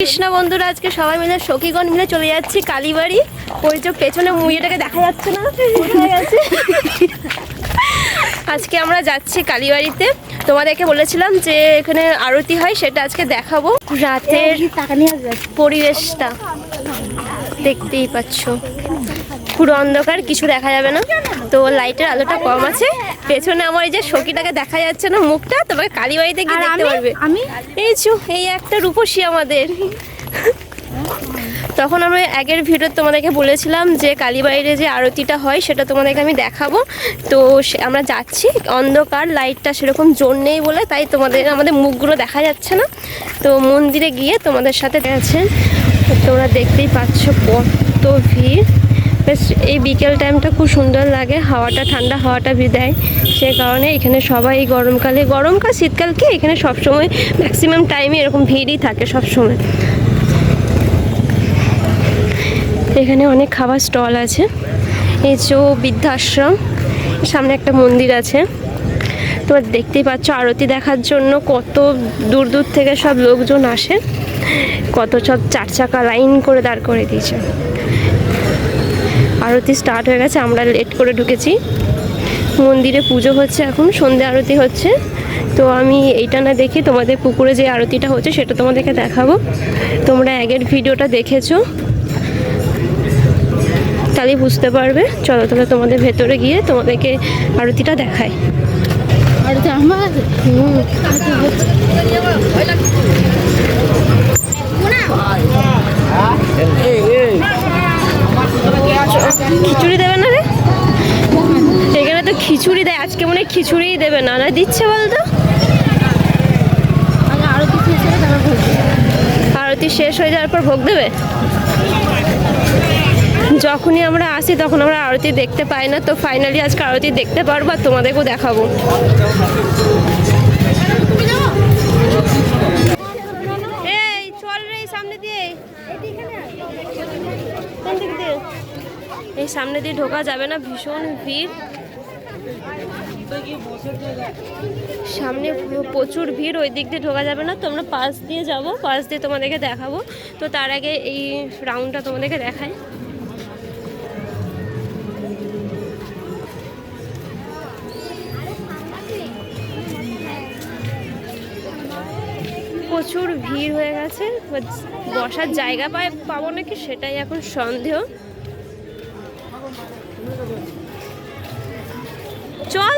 কৃষ্ণ বন্ধুরা, আজকে সবাই মিলে সখীগণ মিলে চলে যাচ্ছি কালীবাড়ি। ওই যে পেছনে মুড়িটাকে দেখা যাচ্ছে না, কোথায় আছে? আজকে আমরা যাচ্ছি কালীবাড়িতে। তোমাদেরকে বলেছিলাম যে এখানে আরতি হয়, সেটা আজকে দেখাবো। রাতের পরিবেশটা দেখতেই পাচ্ছ, পুরো অন্ধকার, কিছু দেখা যাবে না, তো লাইটের আলোটা কম আছে। পেছনে আমার এই যে সখীটাকে দেখা যাচ্ছে না মুখটা, তোমাকে কালীবাড়িতে গিয়ে দেখতে পারবে। এই একটা রূপসী আমাদের। তখন আমরা আগের ভিডিও তোমাদেরকে বলেছিলাম যে কালীবাড়িতে যে আরতিটা হয় সেটা তোমাদেরকে আমি দেখাবো। তো আমরা যাচ্ছি, অন্ধকার, লাইটটা সেরকম জোর নেই বলে তাই আমাদের মুখগুলো দেখা যাচ্ছে না। তো মন্দিরে গিয়ে তোমাদের সাথে আছে, তোমরা দেখতেই পাচ্ছ কত ভিড়। বেশ এই বিকেল টাইমটা খুব সুন্দর লাগে, হাওয়াটা ঠান্ডা হাওয়াটা দেয়, সে কারণে এখানে সবাই গরমকাল শীতকালকে এখানে সবসময় ম্যাক্সিমাম টাইমে এরকম ভিড়ই থাকে সবসময়। এখানে অনেক খাবার স্টল আছে। এই যে বৃদ্ধাশ্রম, সামনে একটা মন্দির আছে। তোমরা দেখতেই পাচ্ছ আরতি দেখার জন্য কত দূর দূর থেকে সব লোকজন আসে, কত সব 4 চাকা লাইন করে দাঁড় করে দিয়েছে। আরতি স্টার্ট হয়ে গেছে, আমরা লেট করে ঢুকেছি। মন্দিরে পুজো হচ্ছে, এখন সন্ধ্যে আরতি হচ্ছে। তো আমি এইটা না দেখি তোমাদের পুকুরে যে আরতিটা হচ্ছে সেটা তোমাদেরকে দেখাবো। তোমরা আগের ভিডিওটা দেখেছো, তাহলে বুঝতে পারবে। চলো তাহলে তোমাদের ভেতরে গিয়ে তোমাদেরকে আরতিটা দেখাই। আরতি আমার খিচুড়ি দেবে না রে? এখানে তো খিচুড়ি দেয়, আজকে মনে হয় খিচুড়িই দেবে না, না দিচ্ছে বলতো? আরতি শেষ হয়ে যাওয়ার পর ভোগ দেবে। যখনই আমরা আসি তখন আমরা আরতি দেখতে পাই না, তো ফাইনালি আজকে আরতি দেখতে পারবো আর তোমাদেরকেও দেখাবো। এই চল রে, সামনে দিয়ে, এই সামনে দিয়ে ঢোকা যাবে না, ভীষণ ভিড়। সামনে প্রচুর ভিড়, ওই দিক দিয়ে ঢোকা যাবে না, তো আমরা পাশ দিয়ে যাব, পাশ দিয়ে তোমাদেরকে দেখাবো। তো তার আগে এই রাউন্ডটা তোমাদেরকে দেখাই। প্রচুর ভিড় হয়ে গেছে, বসার জায়গা পাবো নাকি সেটাই এখন সন্দেহ। চল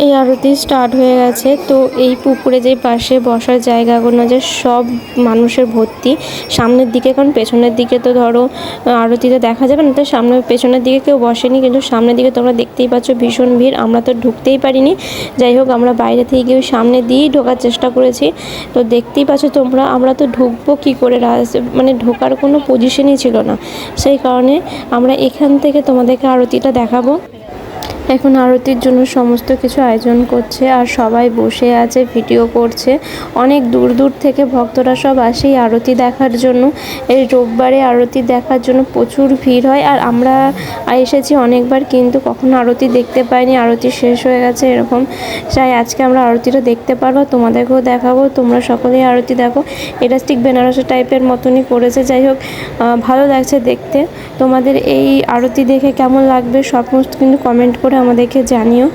এই আরতি স্টার্ট হয়ে গেছে। তো এই পুকুরে যে পাশে বসার জায়গাগুলো যে সব মানুষের ভর্তি, সামনের দিকে, কারণ পেছনের দিকে তো ধরো আরতিতে দেখা যাবে না, তো সামনে পেছনের দিকে কেউ বসেনি, কিন্তু সামনের দিকে তোমরা দেখতেই পাচ্ছ ভীষণ ভিড়। আমরা তো ঢুকতেই পারিনি, যাই হোক আমরা বাইরে থেকে গিয়ে সামনে দিয়েই ঢোকার চেষ্টা করেছি। তো দেখতেই পাচ্ছ তোমরা, আমরা তো ঢুকবো কী করে, মানে ঢোকার কোনো পজিশনই ছিল না, সেই কারণে আমরা এখান থেকে তোমাদেরকে আরতিটা দেখাবো। এখন আরতির জন্য সমস্ত কিছু আয়োজন করছে আর সবাই বসে আছে, ভিডিও করছে। অনেক দূর দূর থেকে ভক্তরা সব আসে এই আরতি দেখার জন্য। এই রোববারে আরতি দেখার জন্য প্রচুর ভিড় হয়, আর আমরা এসেছি অনেকবার, কিন্তু কখনো আরতি দেখতে পাইনি, আরতি শেষ হয়ে গেছে এরকম। তাই আজকে আমরা আরতিটা দেখতে পারবো, তোমাদেরকেও দেখাবো। তোমরা সকলেই আরতি দেখো। এটা ঠিক বেনারসি টাইপের মতনই করেছে, যাই হোক ভালো লাগছে দেখতে। তোমাদের এই আরতি দেখে কেমন লাগবে সমস্ত কিন্তু কমেন্ট করে আমাদেরকে জানিও।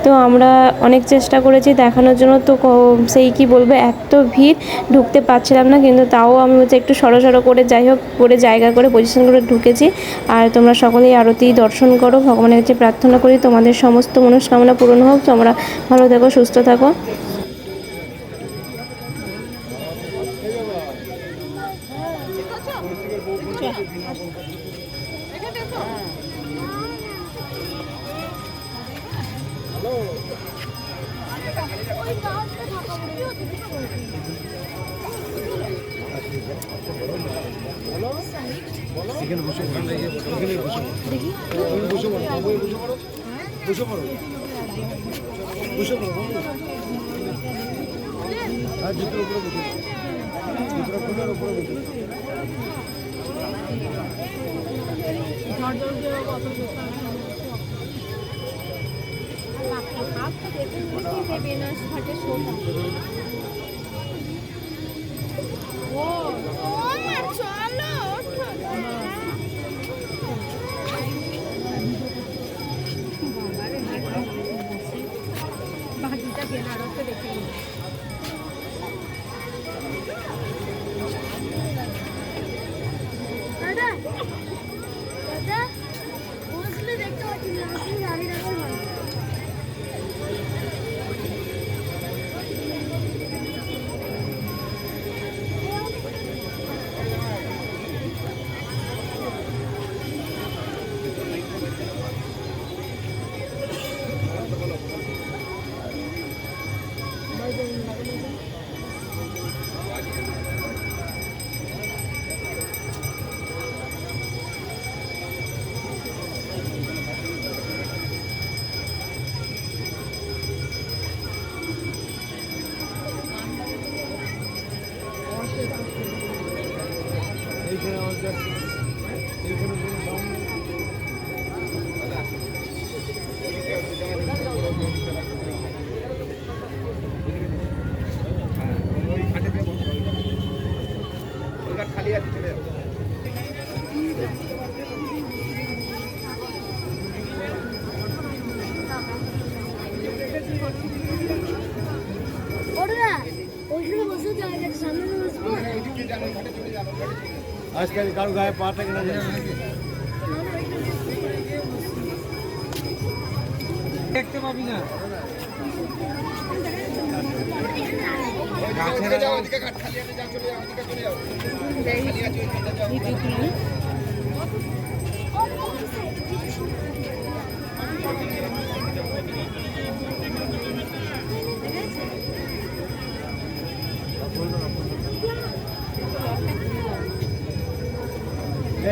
তো আমরা অনেক চেষ্টা করেছি দেখানোর জন্য, তো সেই কি বলবো, এত ভিড় ঢুকতে পারছিলাম না, কিন্তু তাও আমি হচ্ছে একটু সরো করে, যাই হোক করে জায়গা করে পজিশন করে ঢুকেছি। আর তোমরা সকলেই আরতি দর্শন করো, ভগবানের কাছে প্রার্থনা করি তোমাদের সমস্ত মনস্কামনা পূরণ হোক। তোমরা ভালো থাকো, সুস্থ থাকো। এখানে বসে পড়ো, এখানে বসে পড়ো, দেখি বসে পড়ো, বসে পড়ো, বসে পড়ো, আর জুতোর উপরে বসে পড়ো, জুতোর খুলের উপরে বসে পড়ো। খালি আছে চলে যাও। আজকাল কারো গায়ে পা থাকে না দেখতে পাবি না।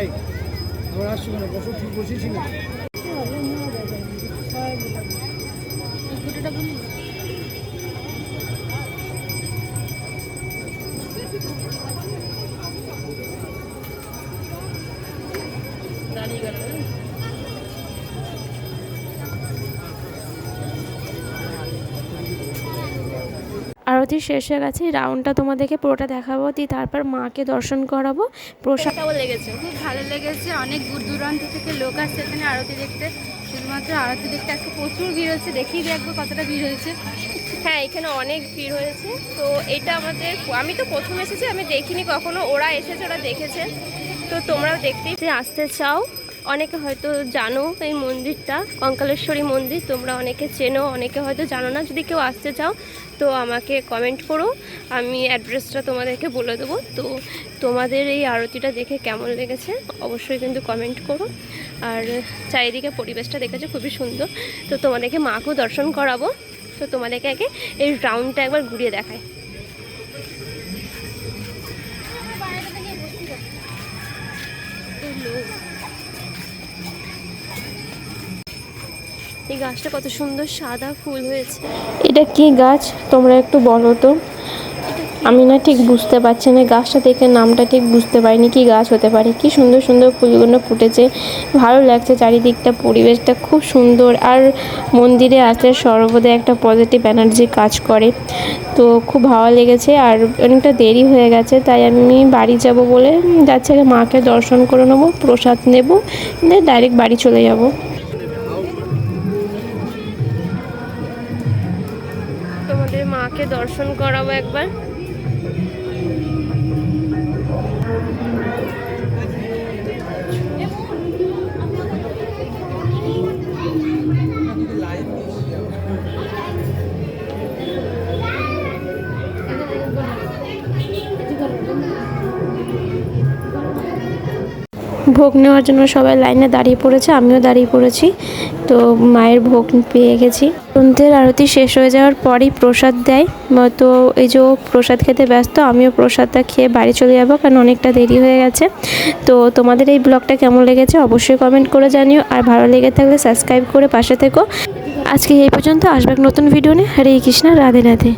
এই তোরা আসছো কেন? বসো, ঠিক বসেছি না। আরতি শেষ হয়ে গেছে, রাউন্ডটা তোমাদেরকে পুরোটা দেখাবো, দিয়ে তারপর মাকে দর্শন করাবো। প্রসাদ কেমন লেগেছে? খুব ভালো লেগেছে। অনেক দূর দূরান্ত থেকে লোক আসছে এখানে আরতি দেখতে। শুধুমাত্র আরতি দেখতে আজকে প্রচুর ভিড় হচ্ছে, দেখিয়ে দেখবো কতটা ভিড় হয়েছে। হ্যাঁ, এখানে অনেক ভিড় হয়েছে। তো এটা আমাদের, আমি তো প্রথম এসেছি, আমি দেখিনি কখনো, ওরা এসেছে, ওরা দেখেছে। তো তোমরাও দেখতেই আসতে চাও। অনেকে হয়তো জানো এই মন্দিরটা, কঙ্কালেশ্বরী মন্দির, তোমরা অনেকে চেনো, অনেকে হয়তো জানো না। যদি কেউ আসতে চাও তো আমাকে কমেন্ট করো, আমি অ্যাড্রেসটা তোমাদেরকে বলে দেবো। তো তোমাদের এই আরতিটা দেখে কেমন লেগেছে অবশ্যই কিন্তু কমেন্ট করো। আর চারিদিকে পরিবেশটা দেখেছো খুবই সুন্দর। তো তোমাদেরকে মাকেও দর্শন করাবো। তো তোমাদেরকে আগে এই রাউন্ডটা একবার ঘুরিয়ে দেখায়। এই গাছটা কত সুন্দর সাদা ফুল হয়েছে। এটা কি গাছ তোমরা একটু বলো তো? আমি না ঠিক বুঝতে পারছি না, গাছটা দেখে নামটা ঠিক বুঝতে পারিনি কি গাছ হতে পারে। কি সুন্দর সুন্দর ফুলগুলো ফুটেছে, ভালো লাগছে, চারিদিকটা পরিবেশটা খুব সুন্দর। আর মন্দিরে আসলে সর্বদা একটা পজিটিভ এনার্জি কাজ করে, তো খুব ভালো লেগেছে। আর অনেকটা দেরি হয়ে গেছে, তাই আমি বাড়ি যাব বলে যাচ্ছি, আগে মাকে দর্শন করে নেবো, প্রসাদ নেবো, ডাইরেক্ট বাড়ি চলে যাব। তোমাদের মাকে দর্শন করাবো একবার। ভোগ নেওয়ার জন্য সবাই লাইনে দাঁড়িয়ে পড়েছে, আমিও দাঁড়িয়ে পড়েছি। তো মায়ের ভোগ পেয়ে গেছি। সন্ধ্যের আরতি শেষ হয়ে যাওয়ার পরই প্রসাদ দেয়। তো এই যে প্রসাদ খেতে ব্যস্ত, আমিও প্রসাদটা খেয়ে বাড়ি চলে যাবো, কারণ অনেকটা দেরি হয়ে গেছে। তো তোমাদের এই ব্লগটা কেমন লেগেছে অবশ্যই কমেন্ট করে জানিও, আর ভালো লেগে থাকলে সাবস্ক্রাইব করে পাশে থেকো। আজকে এই পর্যন্ত, আসবে নতুন ভিডিও নিয়ে। হরে কৃষ্ণ, রাধে রাধে।